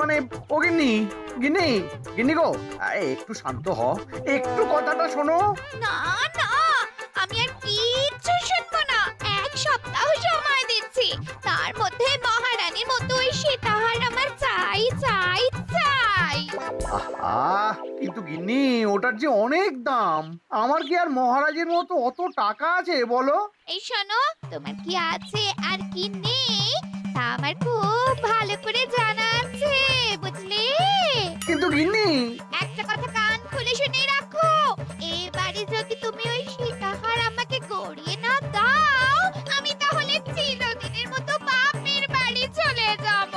মানে ও গিন্নি, গিন্নি, গিন্নি গো, একটু শান্ত হ, একটু কথাটা শোনো। না না, আমি আর কিচ্ছু শুনবো না। এক সপ্তাহ সময় দিচ্ছি, তার মধ্যে মহারানীর মতো ওই সীতাহার আমার চাই চাই চাই। আহ, কিন্তু গিন্নি ওটার যে অনেক দাম, আমার কি আর মহারাজের মতো অত টাকা আছে বলো? এই শোনো, তোমার কি আছে আর কি নেই তা আমার খুব ভালো করে জানা আছে, বুঝলে? কিন্তু গিন্নি, একটা কথা কান খুলে শুনে রাখো, এবারে যদি তুমি ওই সীতাহার আমাকে গড়িয়ে না দাও, আমি তাহলে চিরদিনের মতো বাপের বাড়ি চলে যাব।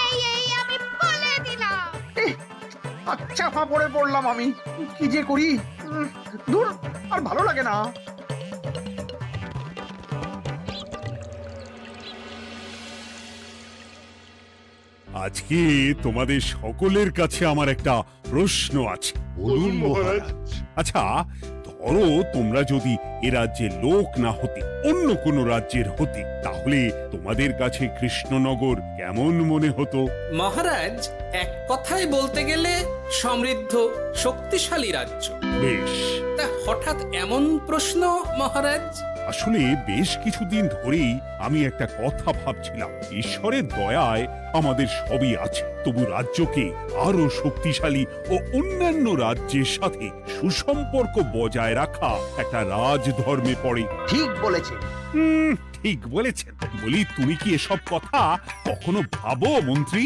এই আমি বলে দিলাম। আচ্ছা ফাঁপড়ে পড়লাম আমি, কি যে করি। দূর, আর ভালো লাগে না। আজকে তোমাদের সকলের কাছে আমার একটা প্রশ্ন আছে। বলুন মহারাজ। আচ্ছা, ধরো তোমরা যদি এ রাজ্যের লোক না হতে, অন্য কোনো রাজ্যের হতে, তাহলে তোমাদের কাছে কৃষ্ণনগর কেমন মনে হতো? মহারাজ, এক কথায় বলতে গেলে সমৃদ্ধ শক্তিশালী রাজ্য। বেশ, তা হঠাৎ এমন প্রশ্ন মহারাজ? আসলে বেশ কিছুদিন ধরেই আমি একটা কথা ভাবছিলাম। ঈশ্বরের দয়ায় আমাদের সবই আছে, তবু রাজ্যকে আরো শক্তিশালী ও অন্যান্য রাজ্যের সাথে সুসম্পর্ক বজায় রাখা একটা রাজধর্মে পড়ে। ঠিক বলেছে। ঠিক বলেছেন। বলি, তুমি কি এসব কথা কখনো ভাবো মন্ত্রী?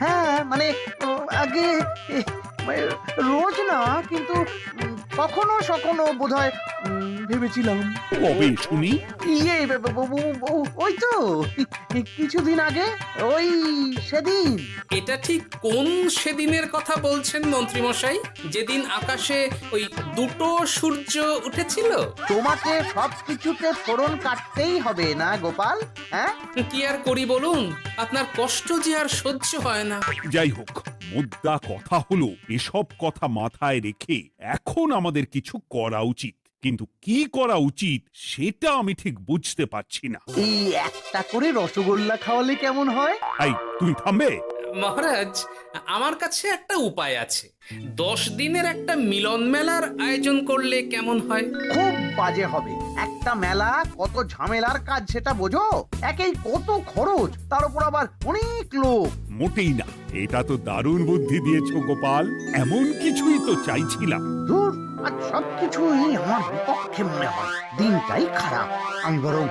হ্যাঁ, মানে আগে রোজ না, কিন্তু কখনো সখনো বোধহয় ভেবেছিলাম। কবে শুনি? ইয়ে ওই তো কিছুদিন আগে, ওই সেদিন। এটা ঠিক কোন সেদিনের কথা বলছেন মন্ত্রী মশাই? যেদিন আকাশে ওই দুটো সূর্য উঠেছিল? তোমাকে সবকিছুতে ফোড়ন কাটতেই হবে না গোপাল, হ্যাঁ? কি আর করি বলুন, আপনার কষ্ট যে আর সহ্য হয় না। যাই হোক, মুদ্রা কথা হলো, এসব কথা মাথায় রেখে এখন আমাদের কিছু করা উচিত। কিন্তু কি করা উচিত সেটা আমি ঠিক বুঝতে পারছি না। এই একটা করে রসগোল্লা খাওয়ালে কেমন হয়? এই, তুমি থামবে? মহারাজ, আমার কাছে একটা উপায় আছে। 10 দিনের একটা মিলন মেলার আয়োজন করলে কেমন হয়? খুব বাজে হবে। একটা মেলা কত ঝামেলার কাজ সেটা বোঝো? একেই কত খরচ, তার উপর আবার অনেক লোক। মোটেই না, এটা তো দারুণ বুদ্ধি দিয়েছো গোপাল। এমন কিছুই তো চাইছিলাম। ধুর, আর সবকিছুই আমার বিপক্ষে মনে হয়। দিনটাই খারাপ, আমি বরং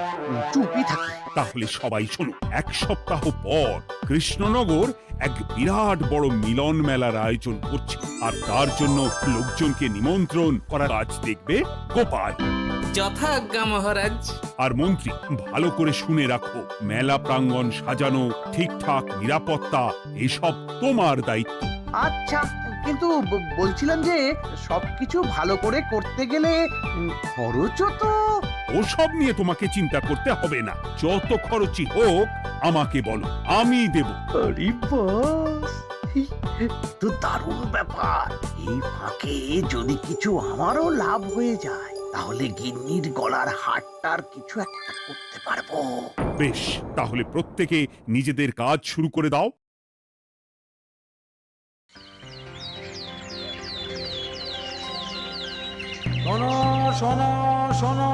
চুপই থাকি। তাহলে সবাই শোনো, 1 সপ্তাহ পর কৃষ্ণনগর এক বিরাট বড় মিলন মেলার আয়োজন করছে, আর তার জন্য লোকজনকে নিমন্ত্রণ করার কাজ দেখবে গোপাল। যথা আজ্ঞা মহারাজ। আর মন্ত্রী, ভালো করে শুনে রাখো, মেলা প্রাঙ্গণ সাজানো, ঠিকঠাক নিরাপত্তা, এসব তোমার দায়িত্ব। আচ্ছা, কিন্তু বলছিলাম যে সবকিছু ভালো করে করতে গেলে খরচও তো। ওসব নিয়ে তোমাকে চিন্তা করতে হবে না। যত খরচই হোক আমাকে বলো, আমি দেব। আরে বাস, তো দারুণ ব্যাপার। এই ফাঁকে যদি কিছু আমারও লাভ হয়ে যায়, তাহলে গিন্নির গলার হারটার কিছু একটা করতে পারবো। বেশ, তাহলে প্রত্যেকে নিজেদের কাজ শুরু করে দাও। শোনো শোনো শোনো,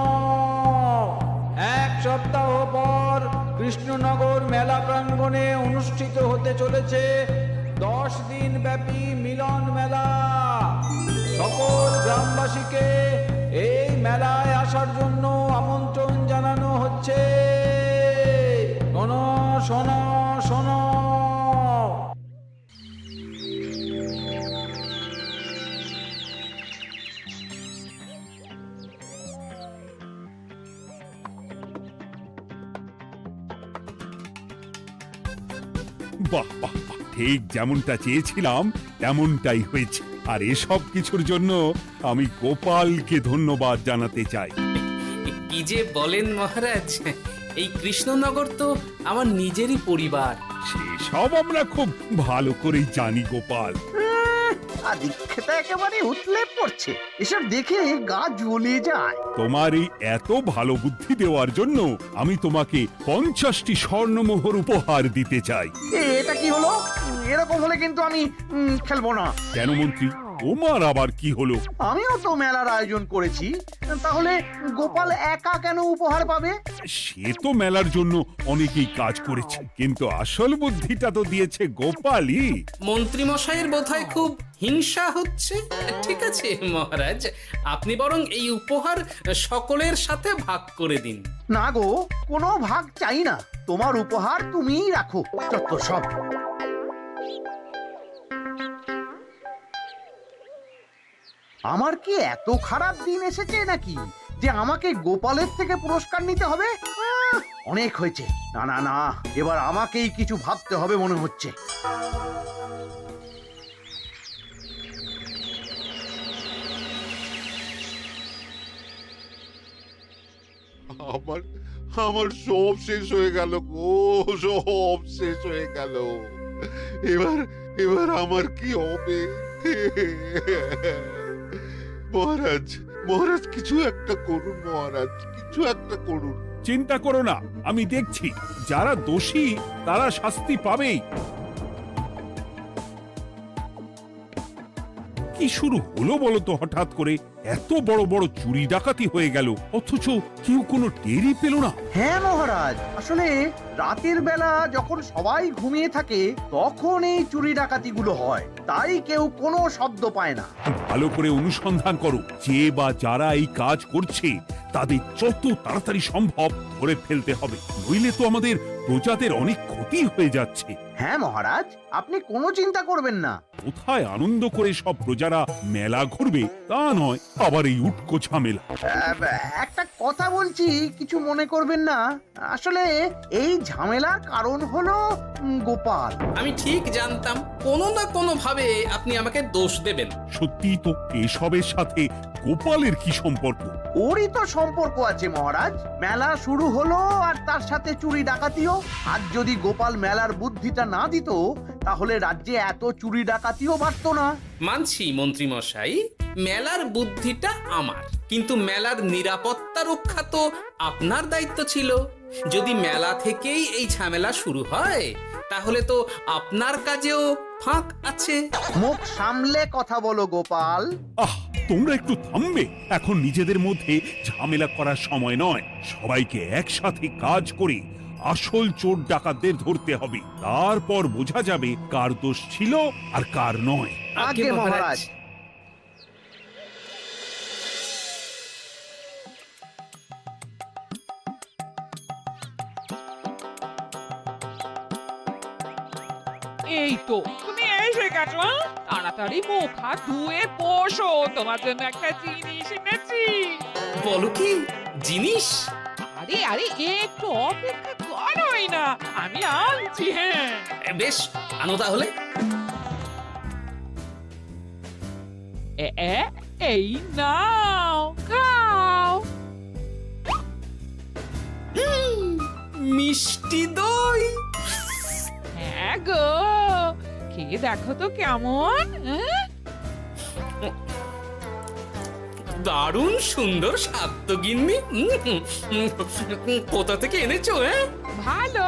1 সপ্তাহ পর কৃষ্ণনগর মেলা প্রাঙ্গণে অনুষ্ঠিত হতে চলেছে 10 দিন ব্যাপী মিলন মেলা। সকল গ্রামবাসীকে এই মেলায় আসার জন্য আমন্ত্রণ জানানো হচ্ছে। শোনো শোনো শোনো। বাহ বাহ বাহ, ঠিক যেমনটা চেয়েছিলাম তেমনটাই হয়েছে। আর এসব কিছুর জন্য আমি গোপালকে ধন্যবাদ জানাতে চাই। কি যে বলেন মহারাজ, এই কৃষ্ণনগর তো আমার নিজেরই পরিবার। সেসব আমরা খুব ভালো করেই জানি গোপাল। আর দীক্ষেতা একেবারে উতলে পড়ছে। এসব দেখে গা জ্বলে যায়। তোমার এই এত ভালো বুদ্ধি দেওয়ার জন্য আমি তোমাকে 50টি স্বর্ণমোহর উপহার দিতে চাই। এটা কি হলো? এরকম হলে কিন্তু আমি খেলবো না। কেন মন্ত্রী, তোমার আবার কি হলো? আমিও তো মেলার আয়োজন করেছি, তাহলে গোপাল একা কেন উপহার পাবে? সে তো মেলার জন্য অনেকেই কাজ করেছে, কিন্তু আসল বুদ্ধিটা তো দিয়েছে গোপালই। মন্ত্রী মশাইয়ের বোধহয় খুব হিংসা হচ্ছে। ঠিক আছে মহারাজ, আপনি বরং এই উপহার সকলের সাথে ভাগ করে দিন। না গো, কোনো ভাগ চাই না। তোমার উপহার তুমিই রাখো। যত সব। আমার কি এত খারাপ দিন এসেছে নাকি যে আমাকে গোপালের থেকে পুরস্কার নিতে হবে? অনেক হয়েছে। না না না, এবার আমাকেই কিছু ভাবতে হবে মনে হচ্ছে। আমার আমার সব শেষ হয়ে গেল গো, সব শেষ হয়ে গেল। এবার এবার আমার কি হবে? মহারাজ, মহারাজ কিছু একটা করুন, মহারাজ কিছু একটা করুন। চিন্তা করো না, আমি দেখছি। যারা দোষী তারা শাস্তি পাবেই। কি শুরু হলো বলো তো হঠাৎ করে? এত বড় বড় চুরি ডাকাতি হয়ে গেল, অথচ কেউ কোনো টেরই পেল না। হ্যাঁ মহারাজ, আসলে রাতের বেলা যখন সবাই ঘুমিয়ে থাকে তখন এই চুরি ডাকাতিগুলো হয়, তাই কেউ কোনো শব্দ পায় না। ভালো করে অনুসন্ধান করো, যে বা যারা এই কাজ করছে তাদের যত তাড়াতাড়ি সম্ভব ধরে ফেলতে হবে, নইলে তো আমাদের প্রজাদের অনেক ক্ষতি হয়ে যাচ্ছে। হ্যাঁ মহারাজ, আপনি কোনো চিন্তা করবেন না। কোথায় আনন্দ করে সব প্রজারা মেলা ঘুরবে তা নয়, আবার এই উটকো ঝামেলা। একটা কথা বলছি, কিছু মনে করবেন না। আসলে এই ঝামেলার কারণ হলো গোপাল। আমি ঠিক জানতাম কোনো না কোনো ভাবে আপনি আমাকে দোষ দেবেন। সত্যি তো, এসবের সাথে গোপালের কি সম্পর্ক? ওরই তো সম্পর্ক আছে মহারাজ। মেলা শুরু হলো আর তার সাথে চুরি ডাকাতিও। আর যদি গোপাল মেলার বুদ্ধিটা না দিত তাহলে রাজ্যে এত চুরি ডাকাতিও বাড়তো না। মানছি মন্ত্রী মশাই, মেলার বুদ্ধিটা আমার, কিন্তু মেলার নিরাপত্তা রক্ষা তো আপনার দায়িত্ব ছিল। যদি মেলা থেকেই এই ঝামেলা শুরু হয় তাহলে তো আপনার কাজেও ফাঁক আছে। মুখ সামলে কথা বলো গোপাল। আহ, তোমরা একটু থামবে? এখন নিজেদের মধ্যে ঝামেলা করার সময় নয়। সবাইকে একসাথে কাজ করে আসল চোর ডাকাতদের ধরতে হবে, তারপর বোঝা যাবে কার দোষ ছিল আর কার নয়। আগে মহারাজ। এই তো তুমি এসে গেছো। তাড়াতাড়ি মুখ হাত ধুয়ে বসো, তোমার জন্য একটা জিনিস এনেছি। বলো কি জিনিস? আরে আরে একটু অপেক্ষা করোই না, আমি আনছি। হ্যাঁ বেশ, আনো তাহলে। এই নাও, খাও। মিষ্টি দই। হ্যাঁ গো, খেয়ে দেখো তো কেমন। দারুণ সুন্দর স্বাদ তো গিন্নি। কোথা থেকে এনেছো? ভালো,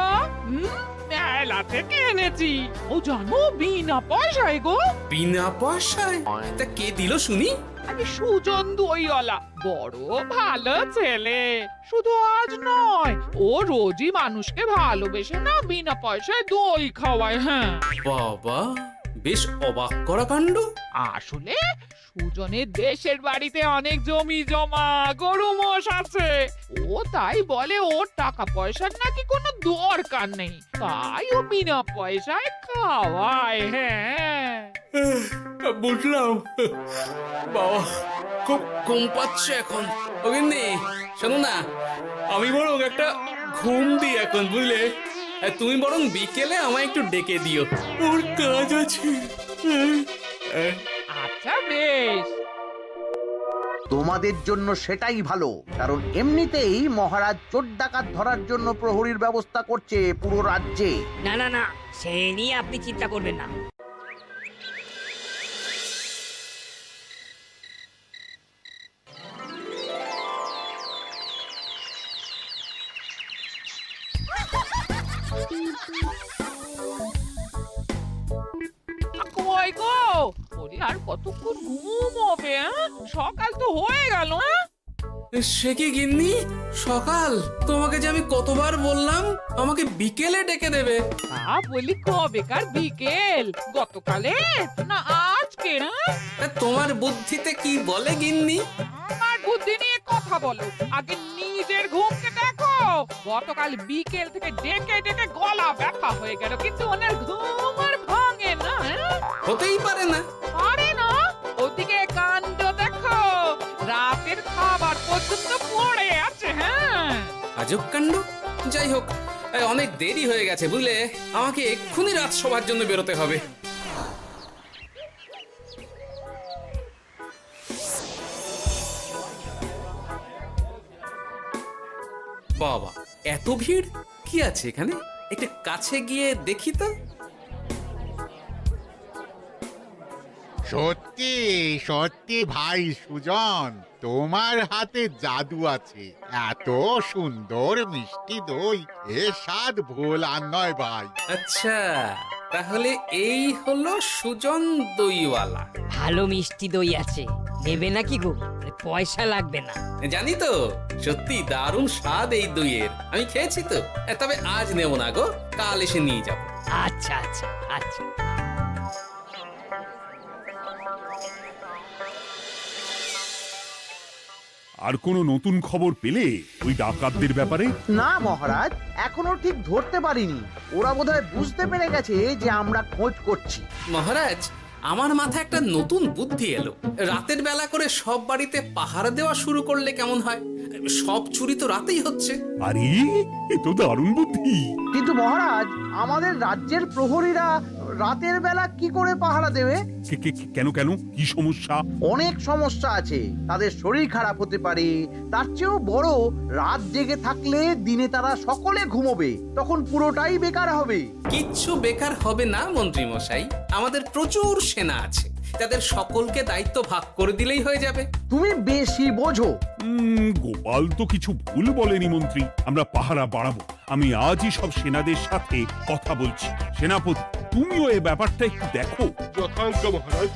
মেলা থেকে এনেছি। ও জানো, বিনা পয়সায় গো। বিনা পয়সায়? তা কে দিল শুনি? আরে সুজন দইওয়ালা, বড় ভালো ছেলে। শুধু আজ নয়, ও রোজই মানুষকে ভালোবেসে না বিনা পয়সায় দই খাওয়ায়। হ্যাঁ বাবা, বেশ অবাক করা কাণ্ড। আসলে সুজনের দেশের বাড়িতে অনেক জমি জমা, গরু মোষ আছে। ও তাই বলে ওর টাকা পয়সার নাকি কোনো দরকার নেই, তাই ও বিনা পয়সায় খাওয়ায়। হ্যাঁ বুঝলাম। বাবা, খুব ঘুম পাচ্ছে এখন। ও গিন্নি, শোনো না, আমি বরং একটা ঘুম দিই এখন, বুঝলে? তুমি বরং বিকেলে আমায় একটু ডেকে দিও, ওর কাজ আছে। আচ্ছা বেশ। তোমাদের জন্য সেটাই ভালো, কারণ এমনিতেই মহারাজ চোর ডাকাত ধরার জন্য প্রহরীর ব্যবস্থা করছে পুরো রাজ্যে। না না না, সে নিয়ে আপনি চিন্তা করবেন না। আর কতক্ষণ ঘুম হবে? সকাল তো হয়ে গেল। সে কি গিন্নি, সকাল? তোমাকে যে আমি কতবার বললাম আমাকে বিকেলে ডেকে দেবে। তা বলি কবেকার বিকেল? গতকালে না আজকে? তোমার বুদ্ধিতে কি বলে গিন্নি? আমার বুদ্ধি নিয়ে কথা বলো, আগে নিজের ঘুমকে দেখো। গতকাল বিকেল থেকে ডেকে ডেকে গলা ব্যথা হয়ে গেল, কিন্তু ওনার ঘুম আর ভাঙে না। হতেই পারে না। পারে না? ওদিকে কাণ্ড দেখো, রাতের খাবার পর্যন্ত পড়ে আছে। হ্যাঁ, আজব কাণ্ড। যাই হোক, অনেক দেরি হয়ে গেছে বুঝলে, আমাকে এক্ষুনি রাজসভার জন্য বেরোতে হবে। বাবা, এত ভিড় কি আছে এখানে? একটু কাছে গিয়ে দেখি তো। সত্যি সত্যি ভাই সুজন, তোমার হাতে জাদু আছে। এত সুন্দর মিষ্টি দই, এ স্বাদ ভোলার নয় ভাই। আচ্ছা, তাহলে এই হলো সুজন দইওয়ালা। ভালো মিষ্টি দই আছে, নেবে নাকি গো? পয়সা লাগবে না। জানি তো, সত্যি দারুণ স্বাদ এই দইয়ের। আমি খেয়েছি তো। তবে আজ নেব না গো, কাল এসে নিয়ে যাব। আচ্ছা আচ্ছা আচ্ছা। আর কোনো নতুন খবর পেলে ওই ডাকাতদের ব্যাপারে? না মহারাজ, এখনো ঠিক ধরতে পারিনি। ওরা বোধহয় বুঝতে পেরে গেছে যে আমরা খোঁজ করছি। মহারাজ, আমার মাথায় একটা নতুন বুদ্ধি এলো। রাতের বেলা করে সব বাড়িতে পাহারা দেওয়া শুরু করলে কেমন হয়? সব চুরি তো রাতেই হচ্ছে। আরে, এ তো দারুণ বুদ্ধি। কিন্তু মহারাজ, আমাদের রাজ্যের প্রহরীরা রাতের বেলা কি করে পাহারা দেবে? কেন কেন, কি সমস্যা? অনেক সমস্যা আছে। তাদের শরীর খারাপ হতে পারে, তার চেয়েও বড়, রাত জেগে থাকলে দিনে তারা সকলে ঘুমোবে, তখন পুরোটাই বেকার হবে। কিচ্ছু বেকার হবে না মন্ত্রী মশাই, আমাদের প্রচুর সেনা আছে, তাদের সকলকে দায়িত্ব ভাগ করে দিলেই হয়ে যাবে। তুমি বেশি বোঝো। গোপাল তো কিছু ভুল বলেনি মন্ত্রী, আমরা পাহারা বাড়াবো। আমি আজই সব সেনাদের সাথে কথা বলছি। সেনাপতি, তুমিও এ ব্যাপারটা একটু দেখো। যথাজ্ঞা মহারাজ।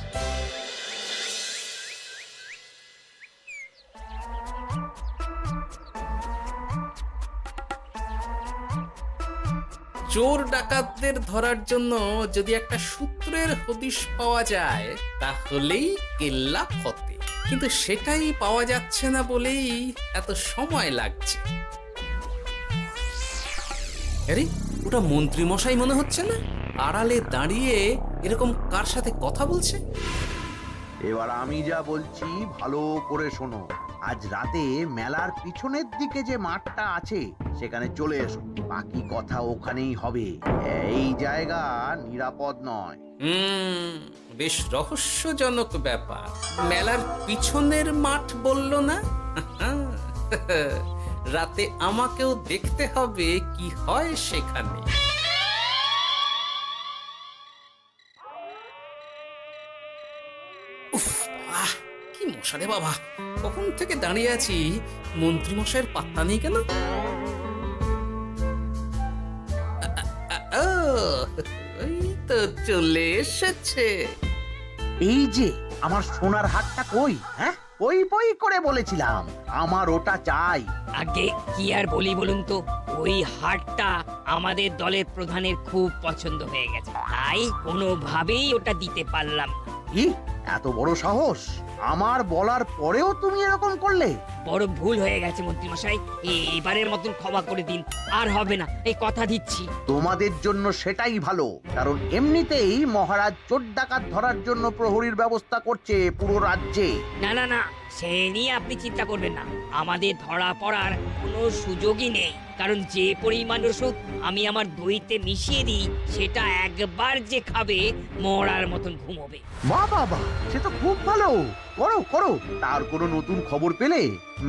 চোর ডাকাতদের ধরার জন্য যদি একটা সূত্রের হদিশ পাওয়া যায় তাহলেই কেল্লা ফতে, কিন্তু সেটাই পাওয়া যাচ্ছে না বলেই এত সময় লাগছে। আরে, ওটা মন্ত্রী মশাই মনে হচ্ছে না? আড়ালে দাঁড়িয়ে এরকম কার সাথে কথা বলছে? এবার আমি যা বলছি ভালো করে শোনো। আজ রাতে মেলার পিছনের দিকে যে মাঠটা আছে সেখানে চলে এসো। বাকি কথা ওখানেই হবে। এই জায়গা নিরাপদ নয়। বেশ রহস্যজনক ব্যাপার। মেলার পিছনের মাঠ বলল না? রাতে আমাকেও দেখতে হবে কি হয় সেখানে। কি মশা রে বাবা, কখন থেকে দাঁড়িয়ে আছি, মন্ত্রী মশাইয়ের পাত্তা নেই কেন? ওই তো চলে এসেছে। এই যে আমার সোনার হাটটা কই? হ্যাঁ, ওই বই করে বলেছিলাম আমার ওটা চাই। আগে কি আর বলি বলুন তো, ওই হাটটা আমাদের দলের প্রধানের খুব পছন্দ হয়ে গেছে, তাই কোনোভাবেই ওটা দিতে পারলাম না। কি এত বড় সাহস! আমার বলার পরেও তুমি এরকম করলে? বড় ভুল হয়ে গেছে মন্ত্রী মশাই, এবারের মতন ক্ষমা করে দিন, আর হবে না, এই কথা দিচ্ছি। তোমাদের জন্য সেটাই ভালো, কারণ এমনিতেই মহারাজ চোর ডাকাত ধরার জন্য প্রহরীর ব্যবস্থা করছে পুরো রাজ্যে। না না না, সে নিয়ে আপনি চিন্তা করবেন না, আমাদের ধরা পড়ার কোনো সুযোগই নেই, কারণ যে পরিমাণ ওষুধ আমি আমার দইতে মিশিয়ে দিই সেটা একবার যে খাবে মরার মতন ঘুমোবে। বাহ বাহ বাহ, সে তো খুব ভালো। করো করো। তার কোনো নতুন খবর পেলে?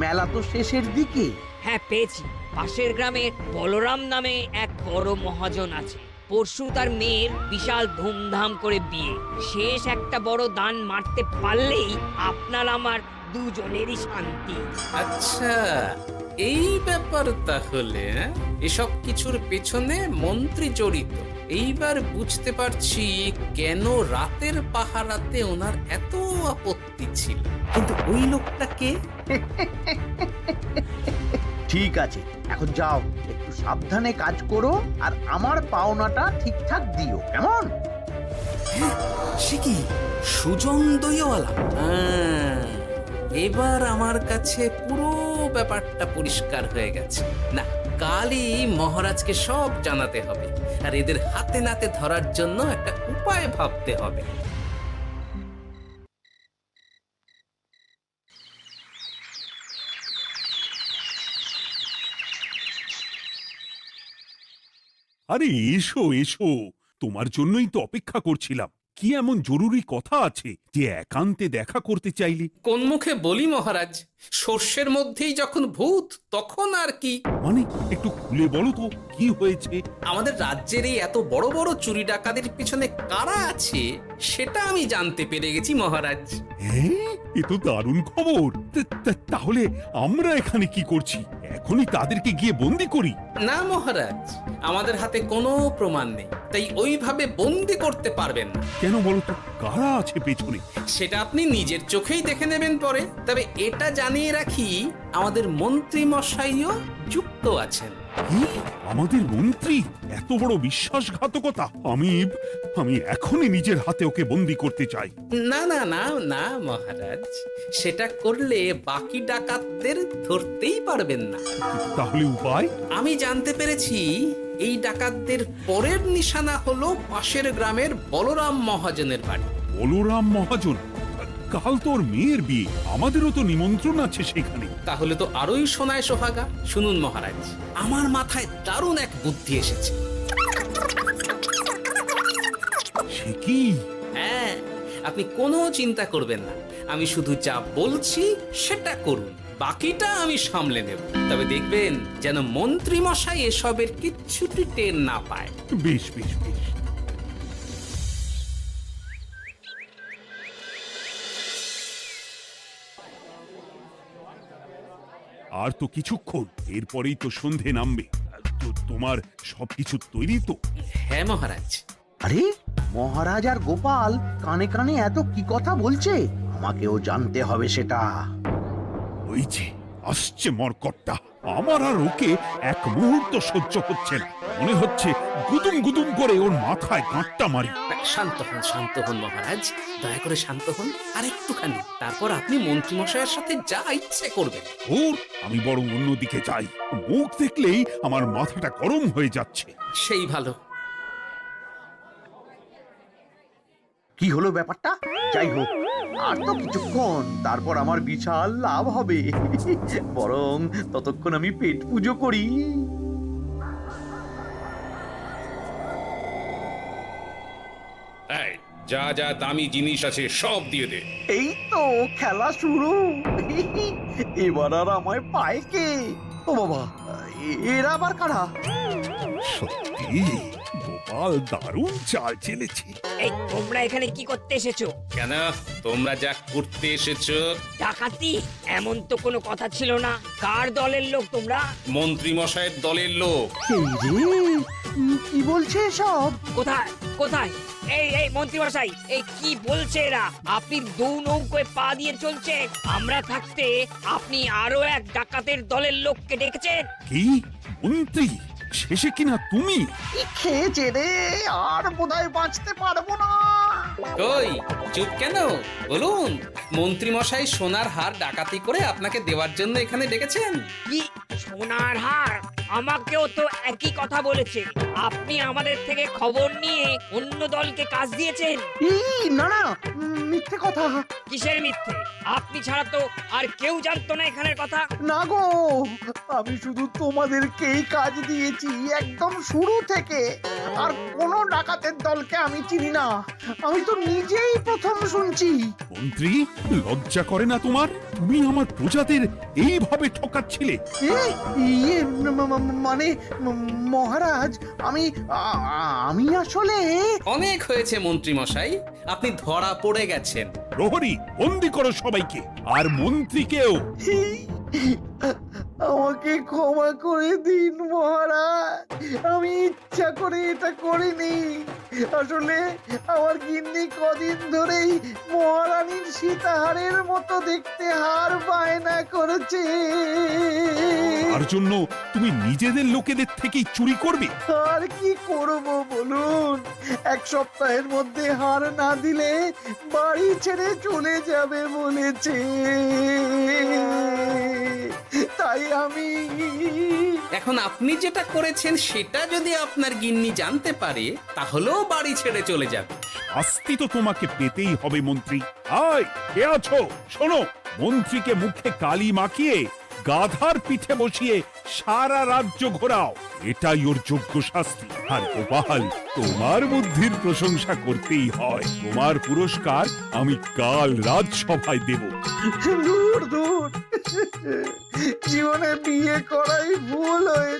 মেলা তো শেষের দিকে। হ্যাঁ পেয়েছি, পাশের গ্রামে বলরাম নামে এক বড় মহাজন আছে। পরশু তার মেয়ের বিশাল ধুমধাম করে বিয়ে। শেষ একটা বড় দান মারতে পারলেই আপনার আমার দুজনেরই শান্তি। আচ্ছা, এই ব্যাপার তাহলে। এসব কিছুর পেছনে মন্ত্রী জড়িত। এইবার বুঝতে পারছি কেন রাতের পাহারাতে ওনার এত আপত্তি ছিল। কিন্তু ওই লোকটাকে ঠিক আছে, এখন যাও, একটু সাবধানে কাজ করো আর আমার পাওনাটা ঠিকঠাক দিও, কেমন? সে কি সুজন দইওয়ালা? এবার আমার কাছে পুরো ব্যাপারটা পরিষ্কার হয়ে গেছে। না, কালই মহারাজকে সব জানাতে হবে, আর এদের হাতে নাতে ধরার জন্য একটা উপায় ভাবতে হবে। আরে এসো এসো, তোমার জন্যই তো অপেক্ষা করছিলাম। কি এমন জরুরি কথা আছে যে একান্তে দেখা করতে চাইলে? কোন মুখে বলি মহারাজ, সর্ষের মধ্যেই যখন ভূত তখন আর কি। মানে একটু খুলে বলো তো কি হয়েছে? আমাদের রাজ্যের এই এত বড় বড় চুরি ডাকাতির পিছনে কারা আছে সেটা আমি জানতে পেরে গেছি মহারাজ। হ্যাঁ, এ তো দারুণ খবর। তাহলে আমরা এখানে কি করছি? এখনই তাদেরকে গিয়ে বন্দি করি? না মহারাজ, আমাদের হাতে কোনো প্রমাণ নেই, তাই ওইভাবে বন্দি করতে পারবেন না। কেন বলো তো, কারা আছে পেছনে? সেটা আপনি নিজের চোখেই দেখে নেবেন পরে। তবে এটা জানিয়ে রাখি, আমাদের মন্ত্রী মশাইও যুক্ত আছেন। কি? আমাদের মন্ত্রী? এত বড় বিশ্বাসঘাতকতা! আমি এখনই নিজের হাতে ওকে বন্দি করতে চাই। না না না না মহারাজ, সেটা করলে বাকি ডাকাতদের ধরতেই পারবেন না। তাহলে উপায়? আমি জানতে পেরেছি এই ডাকাতদের পরের নিশানা হলো পাশের গ্রামের বলরাম মহাজনের বাড়ি। বলরাম মহাজন? কাল তোর মেয়ের বিয়ে, আমাদেরও তো নিমন্ত্রণ আছে সেখানে। তাহলে তো আরোই সোনায় সোহাগা। শুনুন মহারাজ, আমার মাথায় দারুণ এক বুদ্ধি এসেছে। সে কি? হ্যাঁ, আপনি কোনো চিন্তা করবেন না, আমি শুধু যা বলছি সেটা করুন, বাকিটা আমি সামলে নেব। তবে দেখবেন যেন মন্ত্রী মশাই এসবের কিচ্ছুটি টের না পায়। বেশ বেশ বেশ। আর তো কিছুক্ষণ, এরপরেই তো সন্ধে নামবে। তো তোমার সবকিছু তৈরি তো? হ্যাঁ মহারাজ। আরে মহারাজ আর গোপাল কানে কানে এত কি কথা বলছে, আমাকেও জানতে হবে সেটা। ওই যে আসছে মরকটটা, আমার আর ওকে এক মুহূর্ত সহ্য হচ্ছে না। মনে হচ্ছে গুদুম গুদুম করে ওর মাথায় গাঁটটা মারি। শান্ত হন মহারাজ, দয়া করে শান্ত হন আর একটুখানি, তারপর আপনি মন্ত্রী মশাইয়ের সাথে যা ইচ্ছে করবেন। ওর আমি বরং অন্যদিকে যাই, মুখ দেখলেই আমার মাথাটা গরম হয়ে যাচ্ছে। সেই ভালো। কি হলো ব্যাপারটা? যাই হোক, আর তো কিছুক্ষণ, তারপর আমার বিশাল লাভ হবে। বরং ততক্ষণ আমি পেট পুজো করি। যা যা দামি জিনিস আছে সব দিয়ে দে। এই তো খেলা শুরু। এবার আর আমায় পায় কে? ও বাবা, এরা আবার কারা? সত্যি গোপাল দারুণ চাল চেলেছে। এই তোমরা এখানে কি করতে এসেছো? কেন, তোমরা যা করতে এসেছো? ডাকাতি? এমন তো কোনো কথা ছিল না। কার দলের লোক তোমরা? মন্ত্রী মশাইয়ের দলের লোক। এই রে, কি বলছে সব? কোথায় কোথায়? এই মন্ত্রী মশাই, এই কি বলছে এরা? আপনি দু নৌকোয় পা দিয়ে চলছে, আমরা থাকতে আপনি আরো এক ডাকাতের দলের লোককে ডেকেছেন। কি মন্ত্রী? শেষে কিনা তুমি? কি খেয়েছে রে, আর বোধহয় বাঁচতে পারবো না। কই, চুপ কেন? বলুন, মন্ত্রী মশাই সোনার হার ডাকাতি করে আপনাকে দেওয়ার জন্য এখানে ডেকেছেন। কি সোনার হার? আমাকেও তো একই কথা বলেছে। আপনি আমাদের থেকে খবর নিয়ে অন্য দলকে কাজ দিয়েছেন। না না, মিথ্যে কথা। কিসের মিথ্যে? আপনি ছাড়া তো আর কেউ জানতো না এখানের কথা। না গো, আমি শুধু তোমাদেরকেই কাজ দিয়েছি একদম শুরু থেকে। আর কোন ডাকাতের দলকে আমি চিনি না, আমি তো নিজেই প্রথম শুনছি। মন্ত্রী, লজ্জা করে না তোমার? তুমি আমার প্রজাদের এইভাবে ঠকাচ্ছিলে। মানে মহারাজ, আমি আসলে... অনেক হয়েছে মন্ত্রী মশাই, আপনি ধরা পড়ে গেছেন। প্রহরী, বন্দি করো সবাইকে, আর মন্ত্রীকেও। আমাকে ক্ষমা করে দিন মহারাজ, আমি ইচ্ছা করে এটা করিনি। আসলে আমার গিন্নি কদিন ধরেই মহারানীর সীতাহারের মতো দেখতে হার বায়না করেছে। তার জন্য তুমি নিজেদের লোকেদের থেকেই চুরি করবে? আর কি করব বলুন, এক সপ্তাহের মধ্যে হার না দিলে বাড়ি ছেড়ে চলে যাবে বলেছে। তাই আমি এখন আপনি যেটা করেছেন সেটা যদি আপনার গিন্নি জানতে পারে তাহলেও বাড়ি ছেড়ে চলে যাবে। শাস্তি তো তোমাকে পেতেই হবে মন্ত্রী। আয়, কে আছো? শোনো, মন্ত্রীকে মুখে কালি মাখিয়ে গাধার পিঠে বসিয়ে সারা রাজ্য ঘোরাও, এটাই ওর যোগ্য শাস্তি। আর গোপাল, তোমার বুদ্ধির প্রশংসা করতেই হয়। তোমার পুরস্কার আমি কাল রাজসভায় দেব। দূর দূর, জীবনে বিয়ে করাই ভুল হয়েছে।